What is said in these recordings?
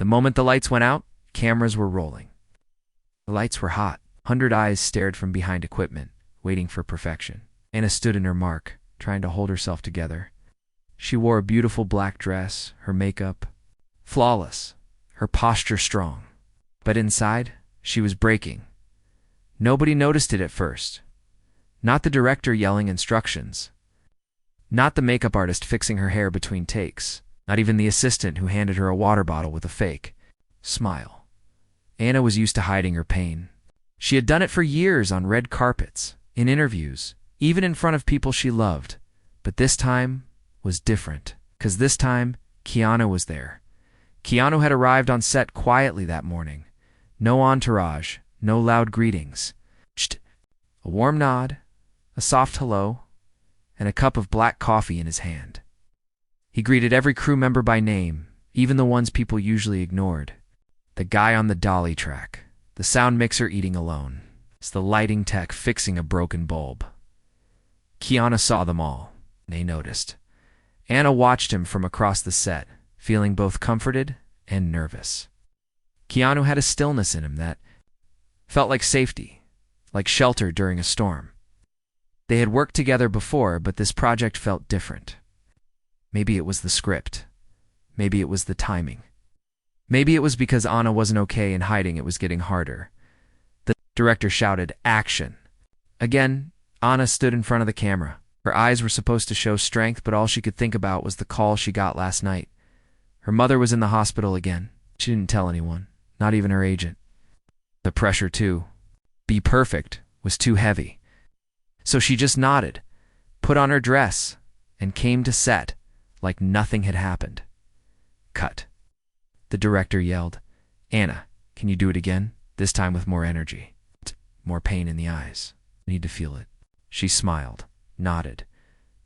moment the lights went out, cameras were rolling. The lights were hot. 100 eyes stared from behind equipment, waiting for perfection. Anna stood in her mark, trying to hold herself together. She wore a beautiful black dress, her makeup flawless, her posture strong. But inside, she was breaking. Nobody noticed it at first. Not the director yelling instructions. Not the makeup artist fixing her hair between takes. Not even the assistant who handed her a water bottle with a fake smile. Anna was used to hiding her pain. She had done it for years on red carpets, in interviews, even in front of people she loved. But this time was different, because this time, Keanu was there. Keanu had arrived on set quietly that morning. No entourage, no loud greetings. A warm nod, a soft hello, and a cup of black coffee in his hand. He greeted every crew member by name, even the ones people usually ignored. The guy on the dolly track, the sound mixer eating alone, the lighting tech fixing a broken bulb. Keanu saw them all. They noticed. Anna watched him from across the set, feeling both comforted and nervous. Keanu had a stillness in him that felt like safety, like shelter during a storm. They had worked together before, but this project felt different. Maybe it was the script. Maybe it was the timing. Maybe it was because Anna wasn't okay and hiding it was getting harder. The director shouted, "Action!" Again, Anna stood in front of the camera. Her eyes were supposed to show strength, but all she could think about was the call she got last night. Her mother was in the hospital again. She didn't tell anyone, not even her agent. The pressure, too. Be perfect was too heavy. So she just nodded, put on her dress, and came to set like nothing had happened. Cut. The director yelled, "Anna, can you do it again? This time with more energy. More pain in the eyes. I need to feel it." She smiled, nodded,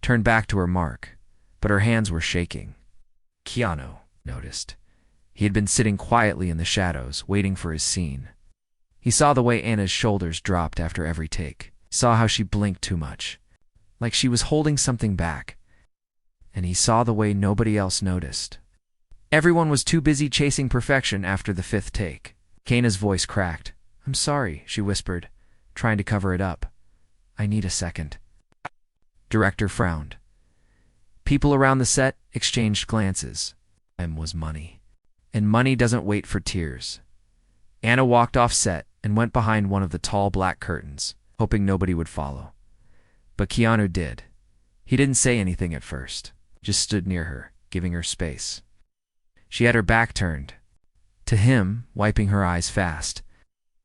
turned back to her mark, but her hands were shaking. Keanu noticed. He had been sitting quietly in the shadows, waiting for his scene. He saw the way Anna's shoulders dropped after every take. He saw how she blinked too much, like she was holding something back. And he saw the way nobody else noticed. Everyone was too busy chasing perfection after the 5th take. Kana's voice cracked. "I'm sorry," she whispered, trying to cover it up. "I need a second." Director frowned. People around the set exchanged glances. Time was money. And money doesn't wait for tears. Anna walked off set and went behind one of the tall black curtains, hoping nobody would follow. But Keanu did. He didn't say anything at first, just stood near her, giving her space. She had her back turned to him, wiping her eyes fast.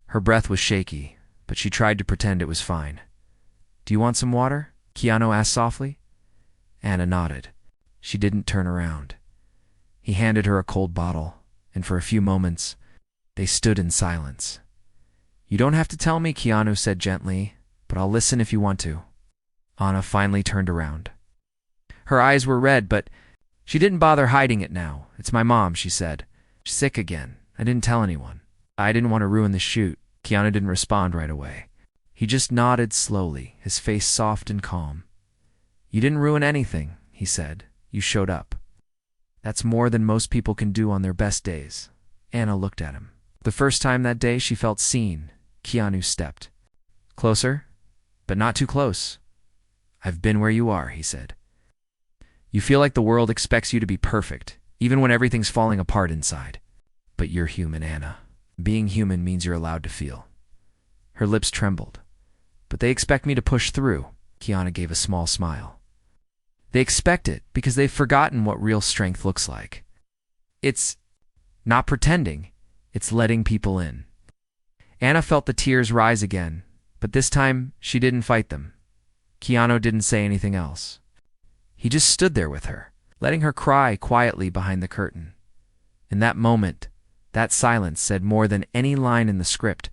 Her breath was shaky, but she tried to pretend it was fine. "Do you want some water?" Keanu asked softly. Anna nodded. She didn't turn around. He handed her a cold bottle, and for a few moments, they stood in silence. "You don't have to tell me," Keanu said gently, "but I'll listen if you want to." Anna finally turned around. Her eyes were red, but she didn't bother hiding it now. "It's my mom," she said. "She's sick again. I didn't tell anyone. I didn't want to ruin the shoot." Keanu didn't respond right away. He just nodded slowly, his face soft and calm. "You didn't ruin anything," he said. "You showed up. That's more than most people can do on their best days." Anna looked at him. The first time that day she felt seen. Keanu stepped closer, but not too close. "I've been where you are," he said. "You feel like the world expects you to be perfect, even when everything's falling apart inside. But you're human, Anna. Being human means you're allowed to feel." Her lips trembled. "But they expect me to push through." Keanu gave a small smile. "They expect it because they've forgotten what real strength looks like. It's not pretending, it's letting people in." Anna felt the tears rise again, but this time she didn't fight them. Keanu didn't say anything else. He just stood there with her, letting her cry quietly behind the curtain. In that moment, that silence said more than any line in the script.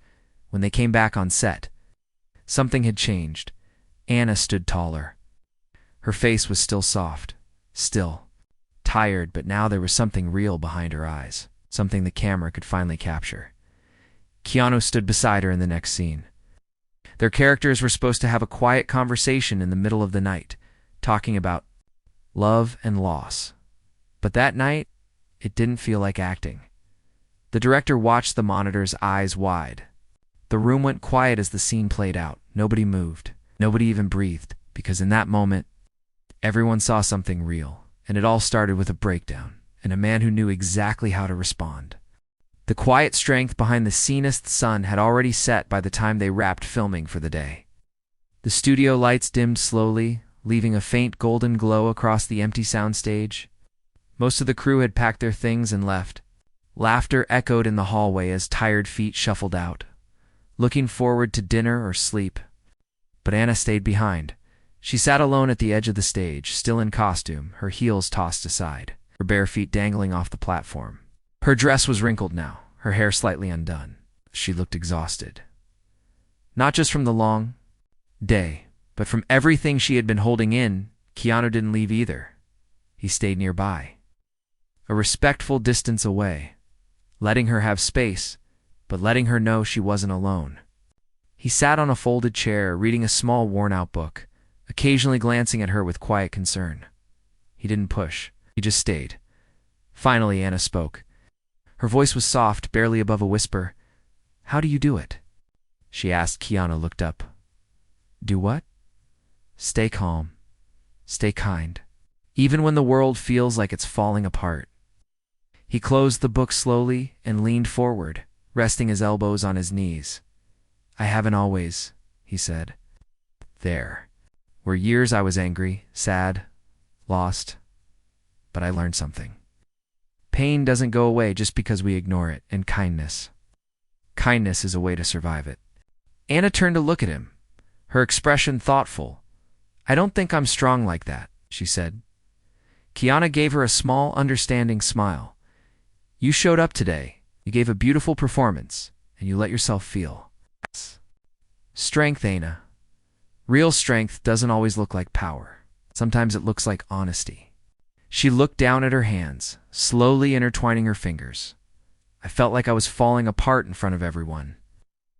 When they came back on set, something had changed. Anna stood taller. Her face was still soft, still, tired, but now there was something real behind her eyes, something the camera could finally capture. Keanu stood beside her in the next scene. Their characters were supposed to have a quiet conversation in the middle of the night, talking about love and loss. But that night, it didn't feel like acting. The director watched the monitors, eyes wide. The room went quiet as the scene played out. Nobody moved. Nobody even breathed, because in that moment, everyone saw something real, and it all started with a breakdown, and a man who knew exactly how to respond. The quiet strength behind the zenith sun had already set by the time they wrapped filming for the day. The studio lights dimmed slowly, leaving a faint golden glow across the empty soundstage. Most of the crew had packed their things and left. Laughter echoed in the hallway as tired feet shuffled out, looking forward to dinner or sleep. But Anna stayed behind. She sat alone at the edge of the stage, still in costume, her heels tossed aside, her bare feet dangling off the platform. Her dress was wrinkled now, her hair slightly undone. She looked exhausted. Not just from the long day, but from everything she had been holding in. Keanu didn't leave either. He stayed nearby, a respectful distance away, letting her have space, but letting her know she wasn't alone. He sat on a folded chair, reading a small worn-out book, occasionally glancing at her with quiet concern. He didn't push. He just stayed. Finally, Anna spoke. Her voice was soft, barely above a whisper. "How do you do it?" she asked. Keanu looked up. "Do what?" "Stay calm. Stay kind. Even when the world feels like it's falling apart." He closed the book slowly and leaned forward, resting his elbows on his knees. "I haven't always," he said. "There were years I was angry, sad, lost, but I learned something. Pain doesn't go away just because we ignore it, and kindness is a way to survive it." Anna turned to look at him, her expression thoughtful. "I don't think I'm strong like that," she said. Keanu gave her a small, understanding smile. "You showed up today. You gave a beautiful performance, and you let yourself feel. Strength, Anna. Real strength doesn't always look like power. Sometimes it looks like honesty." She looked down at her hands, slowly intertwining her fingers. "I felt like I was falling apart in front of everyone."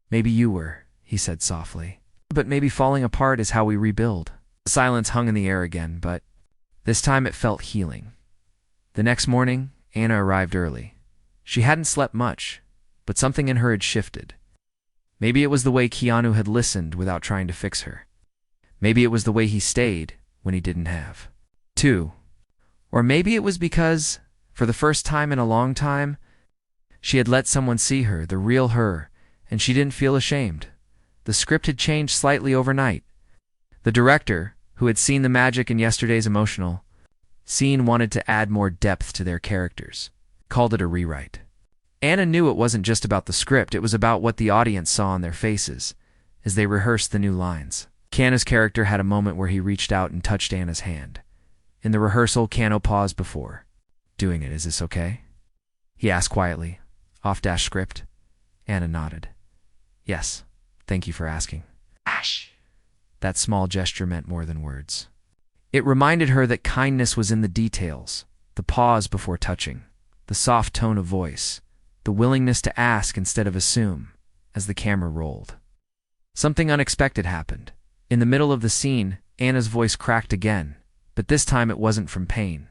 "Maybe you were," he said softly. "But maybe falling apart is how we rebuild." The silence hung in the air again, but this time it felt healing. The next morning, Anna arrived early. She hadn't slept much, but something in her had shifted. Maybe it was the way Keanu had listened without trying to fix her. Maybe it was the way he stayed when he didn't have to. Or maybe it was because, for the first time in a long time, she had let someone see her, the real her, and she didn't feel ashamed. The script had changed slightly overnight. The director, who had seen the magic in yesterday's emotional scene, wanted to add more depth to their characters, called it a rewrite. Anna knew it wasn't just about the script, it was about what the audience saw on their faces as they rehearsed the new lines. Keanu's character had a moment where he reached out and touched Anna's hand. In the rehearsal, Keanu paused before doing it. "Is this okay?" he asked quietly. Off-script. Anna nodded. "Yes, thank you for asking." That small gesture meant more than words. It reminded her that kindness was in the details, the pause before touching, the soft tone of voice, the willingness to ask instead of assume. As the camera rolled, something unexpected happened. In the middle of the scene, Anna's voice cracked again, but this time it wasn't from pain.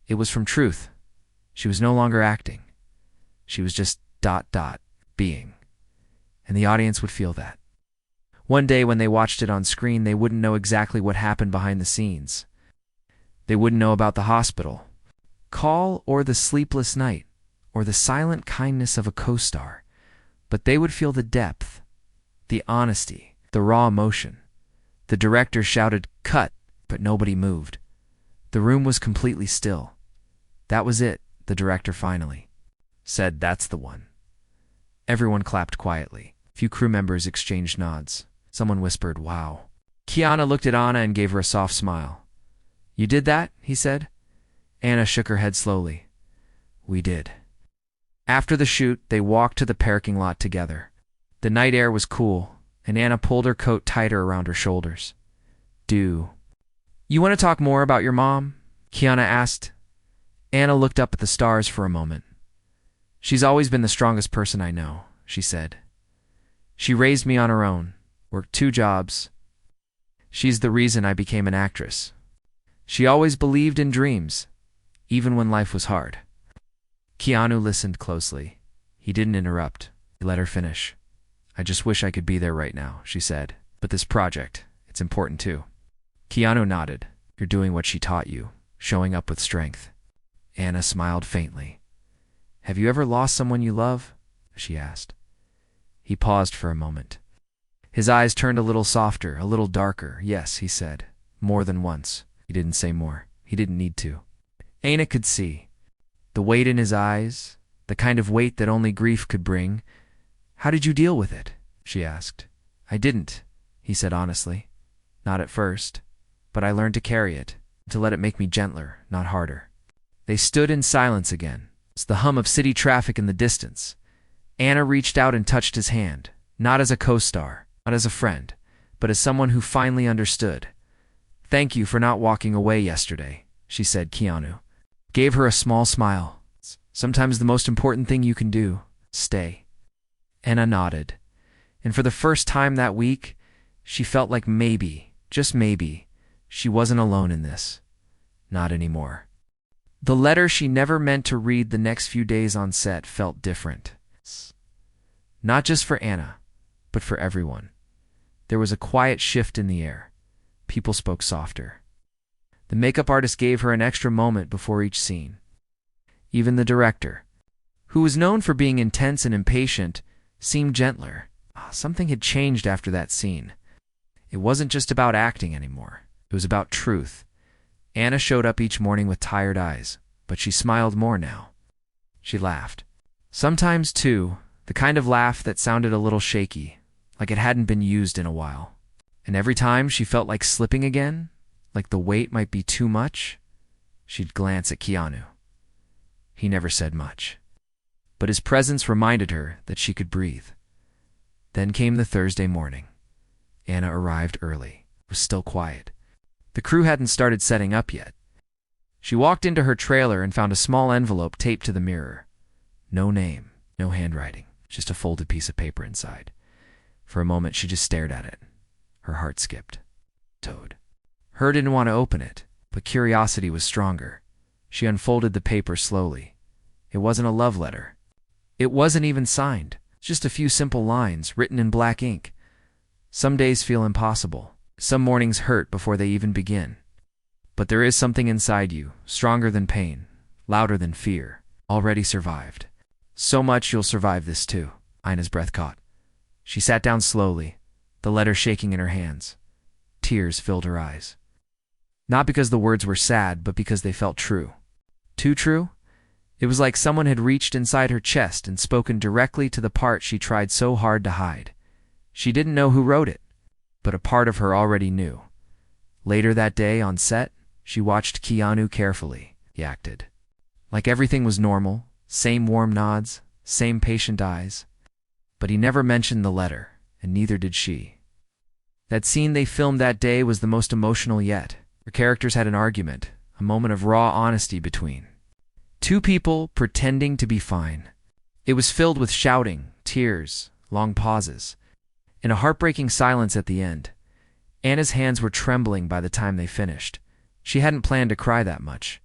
It was from truth. She was no longer acting. She was just ... being. And the audience would feel that. One day when they watched it on screen, they wouldn't know exactly what happened behind the scenes. They wouldn't know about the hospital call or the sleepless night or the silent kindness of a co-star, but they would feel the depth, the honesty, the raw emotion. The director shouted, "Cut," but nobody moved. The room was completely still. "That was it," the director finally said. "That's the one." Everyone clapped quietly. Few crew members exchanged nods. Someone whispered, "Wow." Keanu looked at Anna and gave her a soft smile. "You did that?" he said. Anna shook her head slowly. "We did." After the shoot, they walked to the parking lot together. The night air was cool, and Anna pulled her coat tighter around her shoulders. "Do you want to talk more about your mom?" Keanu asked. Anna looked up at the stars for a moment. "She's always been the strongest person I know," she said. "She raised me on her own, worked 2 jobs. She's the reason I became an actress. She always believed in dreams, even when life was hard." Keanu listened closely. He didn't interrupt. He let her finish. I just wish I could be there right now, she said. But this project, it's important too. Keanu nodded. You're doing what she taught you, showing up with strength. Anna smiled faintly. Have you ever lost someone you love? She asked. He paused for a moment. His eyes turned a little softer, a little darker. Yes, he said. More than once. He didn't say more. He didn't need to. Anna could see. The weight in his eyes, the kind of weight that only grief could bring. How did you deal with it? She asked. I didn't, he said honestly. Not at first. But I learned to carry it, to let it make me gentler, not harder. They stood in silence again. It's the hum of city traffic in the distance. Anna reached out and touched his hand, not as a co-star, not as a friend, but as someone who finally understood. Thank you for not walking away yesterday, she said. Keanu gave her a small smile. Sometimes the most important thing you can do, stay. Anna nodded. And for the first time that week, she felt like maybe, just maybe, she wasn't alone in this. Not anymore. The letter she never meant to read the next few days on set felt different. Not just for Anna, but for everyone. There was a quiet shift in the air. People spoke softer. The makeup artist gave her an extra moment before each scene. Even the director, who was known for being intense and impatient, seemed gentler. Something had changed after that scene. It wasn't just about acting anymore. It was about truth. Anna showed up each morning with tired eyes, but she smiled more now. She laughed. Sometimes, too, the kind of laugh that sounded a little shaky, like it hadn't been used in a while. And every time she felt like slipping again, like the weight might be too much, she'd glance at Keanu. He never said much, but his presence reminded her that she could breathe. Then came the Thursday morning. Anna arrived early. It was still quiet. The crew hadn't started setting up yet. She walked into her trailer and found a small envelope taped to the mirror. No name, no handwriting, just a folded piece of paper inside. For a moment, she just stared at it. Her heart skipped. Toad. Her didn't want to open it, but curiosity was stronger. She unfolded the paper slowly. It wasn't a love letter. It wasn't even signed. Just a few simple lines written in black ink. Some days feel impossible. Some mornings hurt before they even begin. But there is something inside you, stronger than pain, louder than fear, already survived. So much you'll survive this too. Ina's breath caught. She sat down slowly, the letter shaking in her hands. Tears filled her eyes. Not because the words were sad, but because they felt true. Too true? It was like someone had reached inside her chest and spoken directly to the part she tried so hard to hide. She didn't know who wrote it, but a part of her already knew. Later that day on set, she watched Keanu carefully. He acted like everything was normal, same warm nods, same patient eyes. But he never mentioned the letter, and neither did she. That scene they filmed that day was the most emotional yet. Her characters had an argument, a moment of raw honesty between. Two people pretending to be fine. It was filled with shouting, tears, long pauses, and a heartbreaking silence at the end. Anna's hands were trembling by the time they finished. She hadn't planned to cry that much.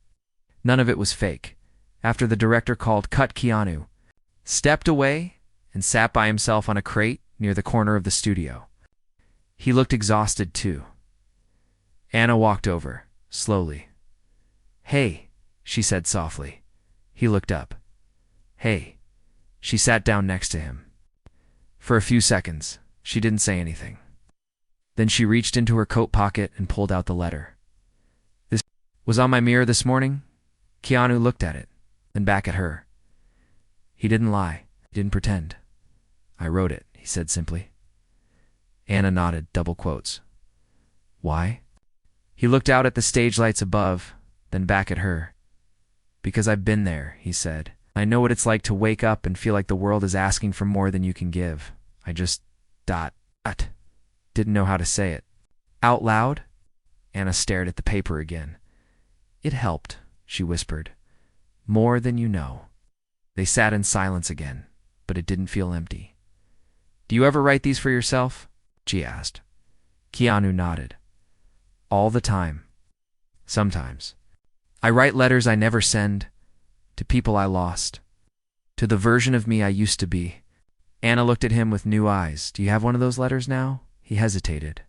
None of it was fake. After the director called cut, Keanu stepped away and sat by himself on a crate near the corner of the studio. He looked exhausted too. Anna walked over, slowly. Hey, she said softly. He looked up. Hey. She sat down next to him. For a few seconds, she didn't say anything. Then she reached into her coat pocket and pulled out the letter. This was on my mirror this morning? Keanu looked at it, then back at her. He didn't lie. He didn't pretend. I wrote it, he said simply. Anna nodded, double quotes. Why? He looked out at the stage lights above, then back at her. Because I've been there, he said. I know what it's like to wake up and feel like the world is asking for more than you can give. I just... didn't know how to say it. Out loud? Anna stared at the paper again. It helped, she whispered. More than you know. They sat in silence again, but it didn't feel empty. Do you ever write these for yourself? She asked. Keanu nodded. All the time. Sometimes. I write letters I never send, to people I lost, to To the version of me I used to be. Anna looked at him with new eyes. Do you have one of those letters now? He hesitated.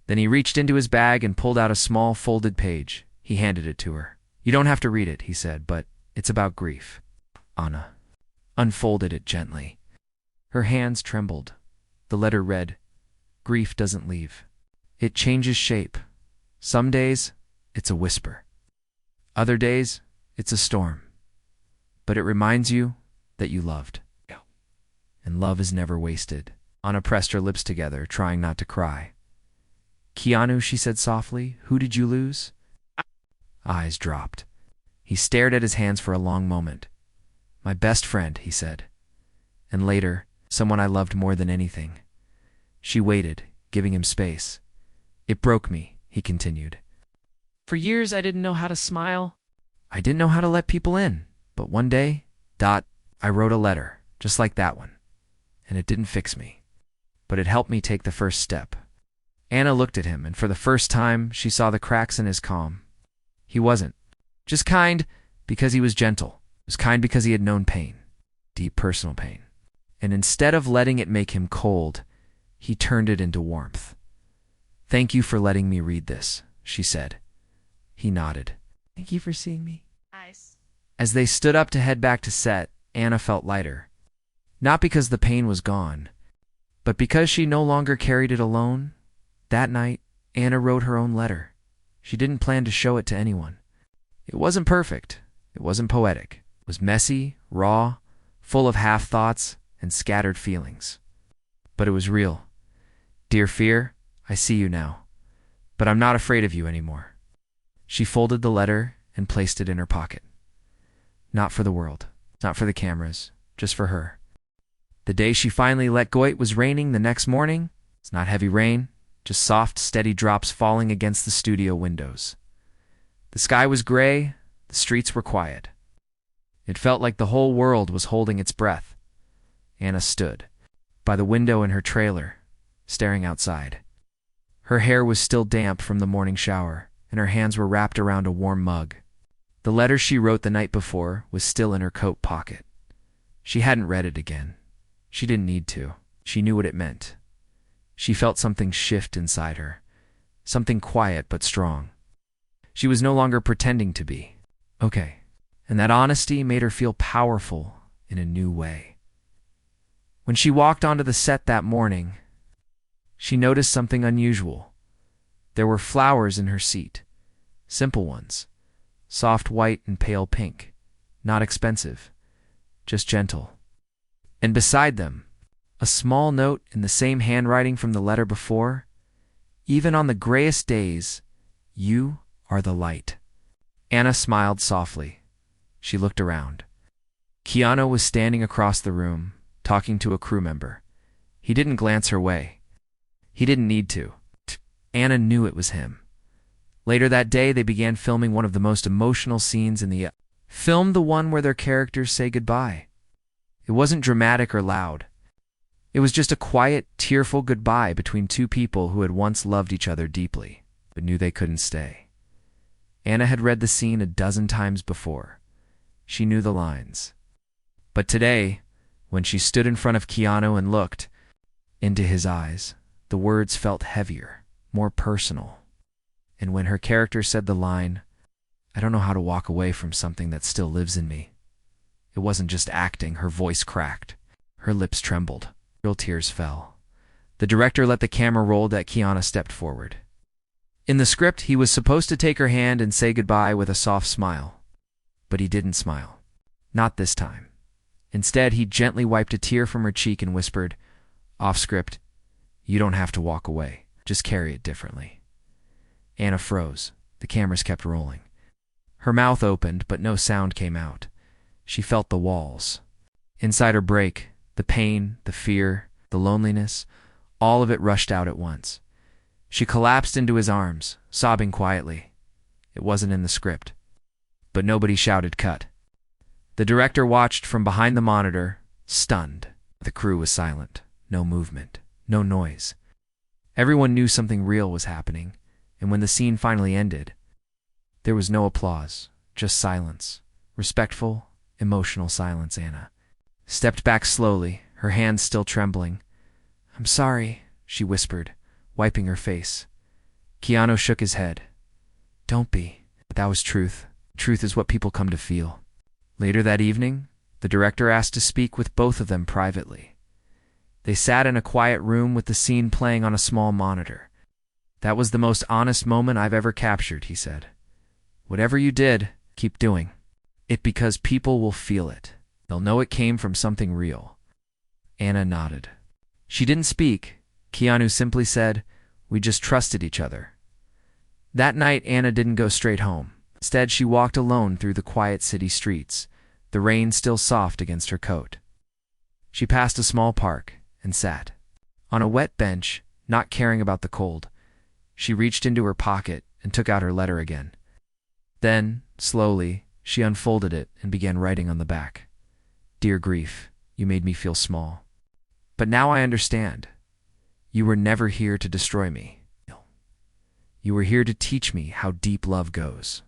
Then he reached into his bag and pulled out a small folded page. He handed it to her. You don't have to read it, he said, but it's about grief. Anna unfolded it gently. Her hands trembled. The letter read, Grief doesn't leave. It changes shape. Some days, it's a whisper. Other days, it's a storm. But it reminds you that you loved. And love is never wasted. Anna pressed her lips together, trying not to cry. Keanu, she said softly, who did you lose? Eyes dropped. He stared at his hands for a long moment. My best friend, he said. And later, someone I loved more than anything. She waited, giving him space. It broke me, he continued. For years I didn't know how to smile. I didn't know how to let people in. But one day, I wrote a letter, just like that one. And it didn't fix me. But it helped me take the first step. Anna looked at him, and for the first time, she saw the cracks in his calm. He wasn't just kind because he was gentle. He was kind because he had known pain, deep personal pain. And instead of letting it make him cold, he turned it into warmth. Thank you for letting me read this, she said. He nodded. Thank you for seeing me. Nice. As they stood up to head back to set, Anna felt lighter. Not because the pain was gone, but because she no longer carried it alone. That night, Anna wrote her own letter. She didn't plan to show it to anyone. It wasn't perfect. It wasn't poetic. It was messy, raw, full of half-thoughts and scattered feelings. But it was real. Dear Fear, I see you now, but I'm not afraid of you anymore. She folded the letter and placed it in her pocket. Not for the world, not for the cameras, just for her. The day she finally let go, it was raining the next morning. It's not heavy rain, just soft, steady drops falling against the studio windows. The sky was gray, the streets were quiet. It felt like the whole world was holding its breath. Anna stood by the window in her trailer, staring outside. Her hair was still damp from the morning shower, and her hands were wrapped around a warm mug. The letter she wrote the night before was still in her coat pocket. She hadn't read it again. She didn't need to. She knew what it meant. She felt something shift inside her, something quiet but strong. She was no longer pretending to be. Okay. And that honesty made her feel powerful in a new way. When she walked onto the set that morning, she noticed something unusual. There were flowers in her seat, simple ones, soft white and pale pink, not expensive, just gentle. And beside them, a small note in the same handwriting from the letter before. Even on the grayest days, you are the light. Anna smiled softly. She looked around. Keanu was standing across the room, talking to a crew member. He didn't glance her way. He didn't need to. Anna knew it was him. Later that day, they began filming one of the most emotional scenes in the film, the one where their characters say goodbye. It wasn't dramatic or loud. It was just a quiet, tearful goodbye between two people who had once loved each other deeply, but knew they couldn't stay. Anna had read the scene a dozen times before. She knew the lines. But today, when she stood in front of Keanu and looked into his eyes, the words felt heavier, more personal. And when her character said the line, I don't know how to walk away from something that still lives in me, it wasn't just acting. Her voice cracked. Her lips trembled. Real tears fell. The director let the camera roll that Keanu stepped forward. In the script, he was supposed to take her hand and say goodbye with a soft smile. But he didn't smile. Not this time. Instead, he gently wiped a tear from her cheek and whispered, off script, you don't have to walk away. Just carry it differently. Anna froze. The cameras kept rolling. Her mouth opened, but no sound came out. She felt the walls. Inside her break, the pain, the fear, the loneliness, all of it rushed out at once. She collapsed into his arms, sobbing quietly. It wasn't in the script. But nobody shouted cut. The director watched from behind the monitor, stunned. The crew was silent. No movement. No noise. Everyone knew something real was happening, and when the scene finally ended, there was no applause, just silence. Respectful, emotional silence, Anna. stepped back slowly, her hands still trembling. "I'm sorry," she whispered, wiping her face. Keanu shook his head. "Don't be." That was truth. Truth is what people come to feel. Later that evening, the director asked to speak with both of them privately. They sat in a quiet room with the scene playing on a small monitor. "That was the most honest moment I've ever captured," he said. "Whatever you did, keep doing it because people will feel it. They'll know it came from something real." Anna nodded. She didn't speak. Keanu simply said, "We just trusted each other." That night, Anna didn't go straight home. Instead, she walked alone through the quiet city streets, the rain still soft against her coat. She passed a small park and sat. On a wet bench, not caring about the cold, she reached into her pocket and took out her letter again. Then, slowly, she unfolded it and began writing on the back. "Dear Grief, you made me feel small. But now I understand. You were never here to destroy me. You were here to teach me how deep love goes."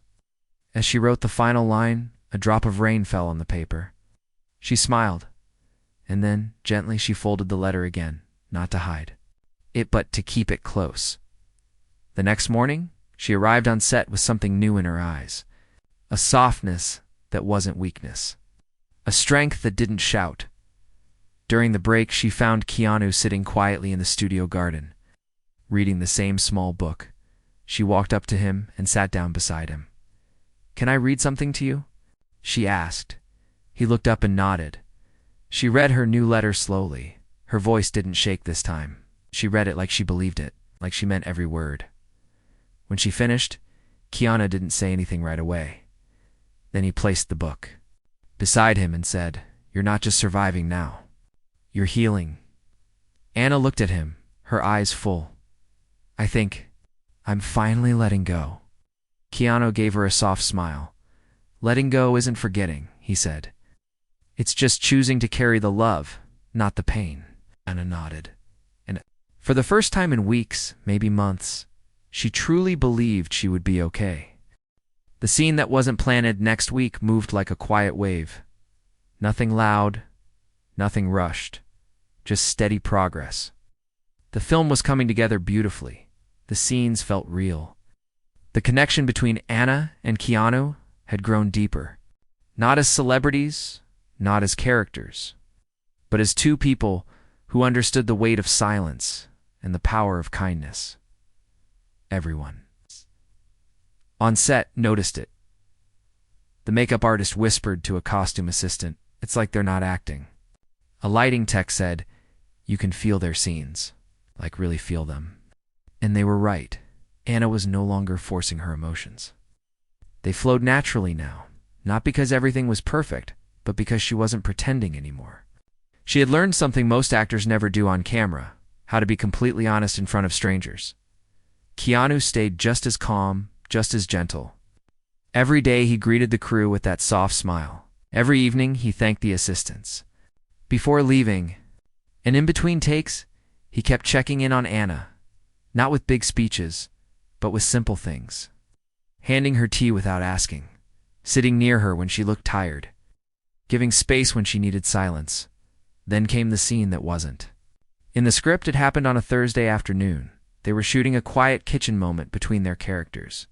As she wrote the final line, a drop of rain fell on the paper. She smiled, and then, gently, she folded the letter again, not to hide it, but to keep it close. The next morning, she arrived on set with something new in her eyes. A softness that wasn't weakness. A strength that didn't shout. During the break, she found Keanu sitting quietly in the studio garden, reading the same small book. She walked up to him and sat down beside him. "Can I read something to you?" she asked. He looked up and nodded. She read her new letter slowly. Her voice didn't shake this time. She read it like she believed it, like she meant every word. When she finished, Keanu didn't say anything right away. Then he placed the book beside him and said, "You're not just surviving now. You're healing." Anna looked at him, her eyes full. "I think I'm finally letting go." Keanu gave her a soft smile. "Letting go isn't forgetting," he said. "It's just choosing to carry the love, not the pain." Anna nodded. And for the first time in weeks, maybe months, she truly believed she would be okay. The scene that wasn't planned next week moved like a quiet wave. Nothing loud, nothing rushed, just steady progress. The film was coming together beautifully. The scenes felt real. The connection between Anna and Keanu had grown deeper. Not as celebrities, not as characters, but as two people who understood the weight of silence and the power of kindness. Everyone on set noticed it. The makeup artist whispered to a costume assistant, "It's like they're not acting." A lighting tech said, "You can feel their scenes, like really feel them." And they were right. Anna was no longer forcing her emotions. They flowed naturally now, not because everything was perfect, but because she wasn't pretending anymore. She had learned something most actors never do on camera, how to be completely honest in front of strangers. Keanu stayed just as calm, just as gentle. Every day he greeted the crew with that soft smile. Every evening he thanked the assistants. Before leaving, and in between takes, he kept checking in on Anna, not with big speeches, but with simple things. Handing her tea without asking, sitting near her when she looked tired, giving space when she needed silence. Then came the scene that wasn't. In the script, it happened on a Thursday afternoon. They were shooting a quiet kitchen moment between their characters.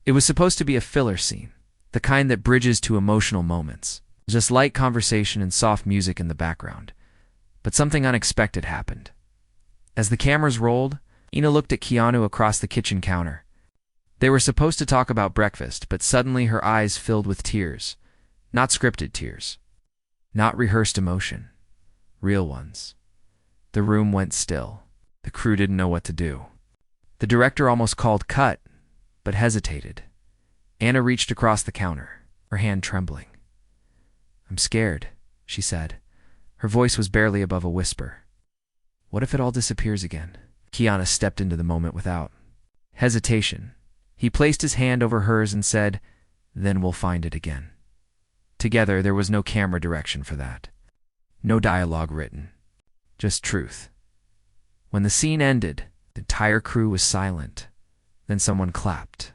It was supposed to be a filler scene, the kind that bridges to emotional moments. Just light conversation and soft music in the background. But something unexpected happened. As the cameras rolled, Ina looked at Keanu across the kitchen counter. They were supposed to talk about breakfast, but suddenly her eyes filled with tears. Not scripted tears. Not rehearsed emotion. Real ones. The room went still. The crew didn't know what to do. The director almost called cut, but hesitated. Anna reached across the counter, her hand trembling. "I'm scared," she said. Her voice was barely above a whisper. "What if it all disappears again?" Keanu stepped into the moment without hesitation. He placed his hand over hers and said, "Then we'll find it again." Together, there was no camera direction for that. No dialogue written. Just truth. When the scene ended, the entire crew was silent. Then someone clapped.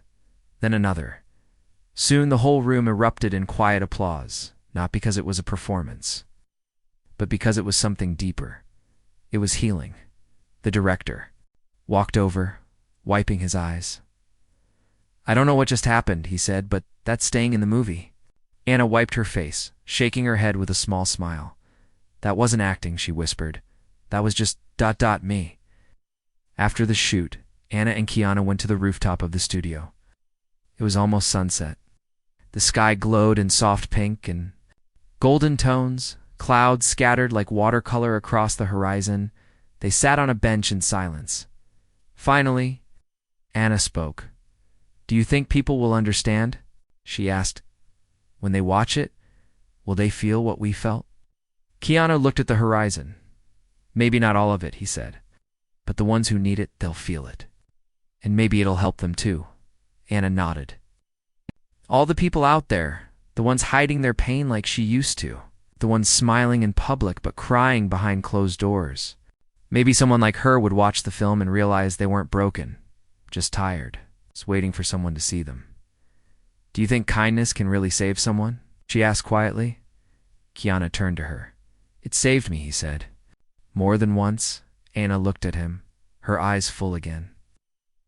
Then another. Soon the whole room erupted in quiet applause, not because it was a performance, but because it was something deeper. It was healing. The director walked over, wiping his eyes. "I don't know what just happened," he said, "but that's staying in the movie." Anna wiped her face, shaking her head with a small smile. "That wasn't acting," she whispered. "That was just ... me." After the shoot, Anna and Keanu went to the rooftop of the studio. It was almost sunset. The sky glowed in soft pink and golden tones, clouds scattered like watercolor across the horizon. They sat on a bench in silence. Finally, Anna spoke. "Do you think people will understand?" she asked. "When they watch it, will they feel what we felt?" Keanu looked at the horizon. "Maybe not all of it," he said. "But the ones who need it, they'll feel it. And maybe it'll help them too." Anna nodded. "All the people out there, the ones hiding their pain like she used to, the ones smiling in public but crying behind closed doors. Maybe someone like her would watch the film and realize they weren't broken, just tired, just waiting for someone to see them." "Do you think kindness can really save someone?" she asked quietly. Keanu turned to her. "It saved me," he said. More than once, Anna looked at him, her eyes full again.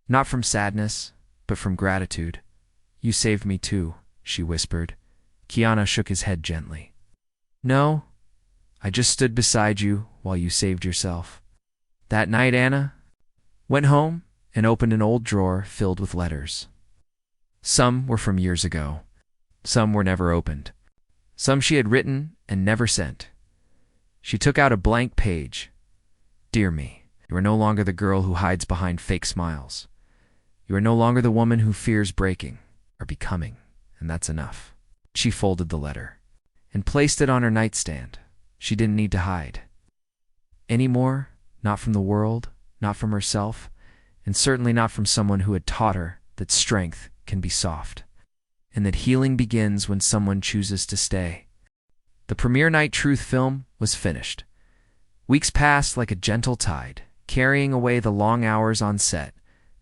Not from sadness, but from gratitude. "You saved me too," she whispered. Keanu shook his head gently. "No, I just stood beside you while you saved yourself." That night, Anna went home and opened an old drawer filled with letters. Some were from years ago. Some were never opened. Some she had written and never sent. She took out a blank page. "Dear me, you are no longer the girl who hides behind fake smiles. You are no longer the woman who fears breaking or becoming, and that's enough." She folded the letter and placed it on her nightstand. She didn't need to hide anymore, not from the world, not from herself, and certainly not from someone who had taught her that strength can be soft, and that healing begins when someone chooses to stay. The premiere night truth film was finished. Weeks passed like a gentle tide, carrying away the long hours on set,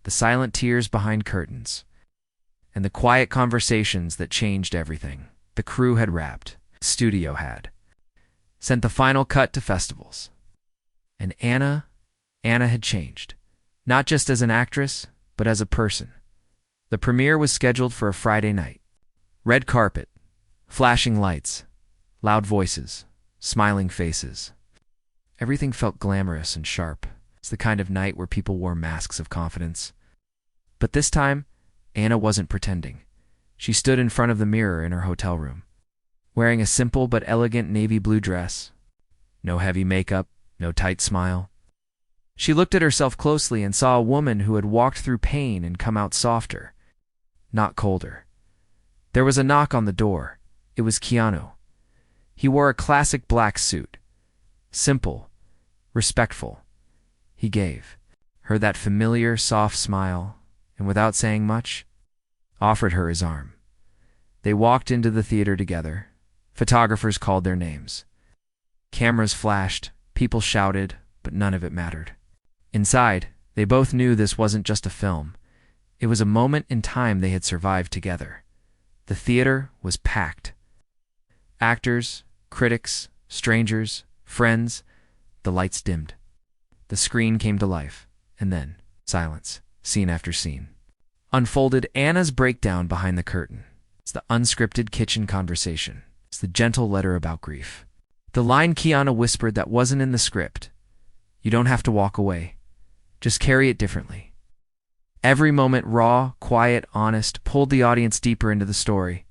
the silent tears behind curtains, and the quiet conversations that changed everything. The crew had wrapped. The studio had sent the final cut to festivals. And Anna had changed, not just as an actress, but as a person. The premiere was scheduled for a Friday night. Red carpet, flashing lights, loud voices, smiling faces. Everything felt glamorous and sharp. It's the kind of night where people wore masks of confidence. But this time, Anna wasn't pretending. She stood in front of the mirror in her hotel room, wearing a simple but elegant navy blue dress. No heavy makeup, no tight smile. She looked at herself closely and saw a woman who had walked through pain and come out softer, not colder. There was a knock on the door. It was Keanu. He wore a classic black suit. Simple, respectful. He gave her that familiar, soft smile, and without saying much, offered her his arm. They walked into the theater together. Photographers called their names. Cameras flashed, people shouted, but none of it mattered. Inside, they both knew this wasn't just a film. It was a moment in time they had survived together. The theater was packed. Actors, critics, strangers, friends. The lights dimmed. The screen came to life, and then silence, scene after scene. Unfolded Anna's breakdown behind the curtain. It's the unscripted kitchen conversation. It's the gentle letter about grief. The line Keanu whispered that wasn't in the script. "You don't have to walk away. Just carry it differently." Every moment, raw, quiet, honest, pulled the audience deeper into the story.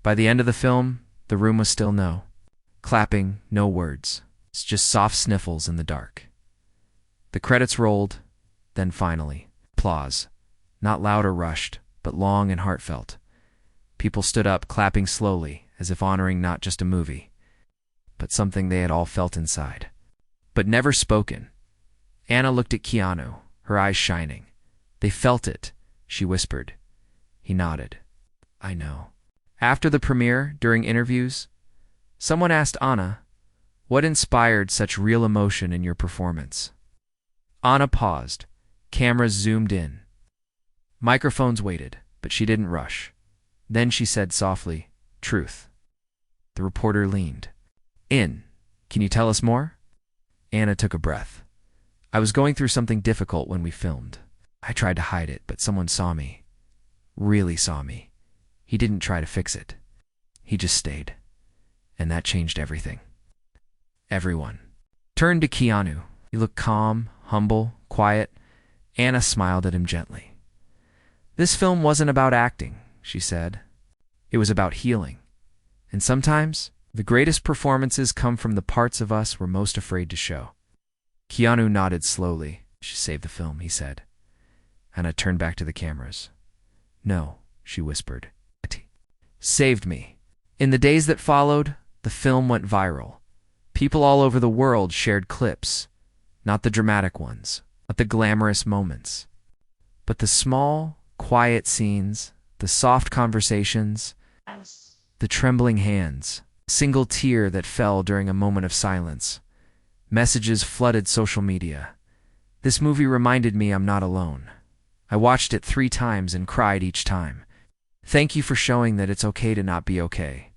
By the end of the film, the room was still no clapping, no words. It's just soft sniffles in the dark. The credits rolled, then finally, applause. Not loud or rushed, but long and heartfelt. People stood up, clapping slowly, as if honoring not just a movie, but something they had all felt inside, but never spoken. Anna looked at Keanu, her eyes shining. "They felt it," she whispered. He nodded. "I know." After the premiere, during interviews, someone asked Anna, "What inspired such real emotion in your performance?" Anna paused. Cameras zoomed in. Microphones waited, but she didn't rush. Then she said softly, "Truth." The reporter leaned in. Can you tell us more? Anna took a breath. I was going through something difficult when we filmed. I tried to hide it, but someone saw me. Really saw me. He didn't try to fix it. He just stayed. And that changed everything. Everyone turned to Keanu. He looked calm, humble, quiet. Anna smiled at him gently. This film wasn't about acting, she said. It was about healing. And sometimes, the greatest performances come from the parts of us we're most afraid to show. Keanu nodded slowly. She saved the film, he said. Anna turned back to the cameras. No, she whispered. Saved me. In the days that followed, the film went viral. People all over the world shared clips. Not the dramatic ones, not the glamorous moments, but the small, quiet scenes, the soft conversations, the trembling hands, a single tear that fell during a moment of silence. Messages flooded social media. This movie reminded me I'm not alone. I watched it 3 times and cried each time. Thank you for showing that it's okay to not be okay.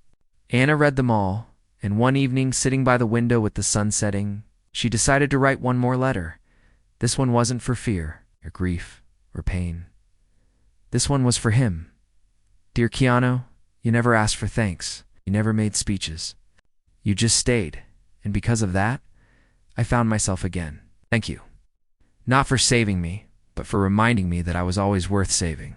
Anna read them all, and one evening, sitting by the window with the sun setting, she decided to write one more letter. This one wasn't for fear, or grief, or pain. This one was for him. Dear Keanu, you never asked for thanks. You never made speeches. You just stayed, and because of that, I found myself again. Thank you. Not for saving me, but for reminding me that I was always worth saving.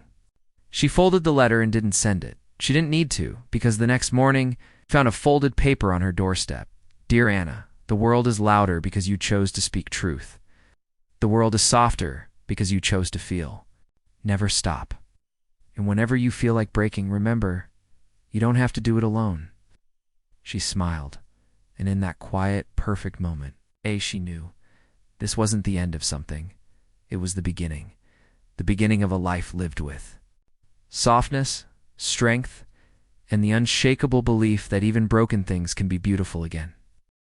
She folded the letter and didn't send it. She didn't need to, because the next morning, found a folded paper on her doorstep. Dear Anna, the world is louder because you chose to speak truth. The world is softer because you chose to feel. Never stop. And whenever you feel like breaking, remember, you don't have to do it alone. She smiled, and in that quiet, perfect moment, she knew this wasn't the end of something. It was the beginning of a life lived with softness, strength, and the unshakable belief that even broken things can be beautiful again.